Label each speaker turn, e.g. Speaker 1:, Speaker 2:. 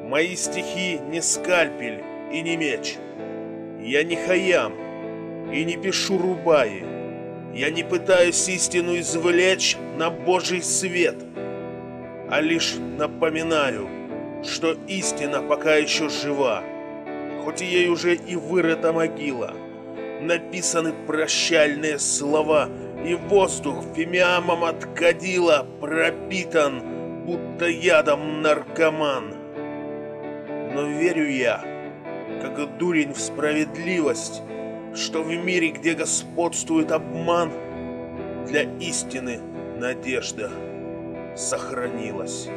Speaker 1: Мои стихи не скальпель и не меч. Я не Хайям и не пишу рубаи. Я не пытаюсь истину извлечь на Божий свет, а лишь напоминаю, что истина пока еще жива, хоть ей уже и вырыта могила. Написаны прощальные слова, и воздух фимиамом от кадила пропитан, будто ядом наркоман. Но верю я, как дурень в справедливость, что в мире, где господствует обман, для истины надежда сохранилась.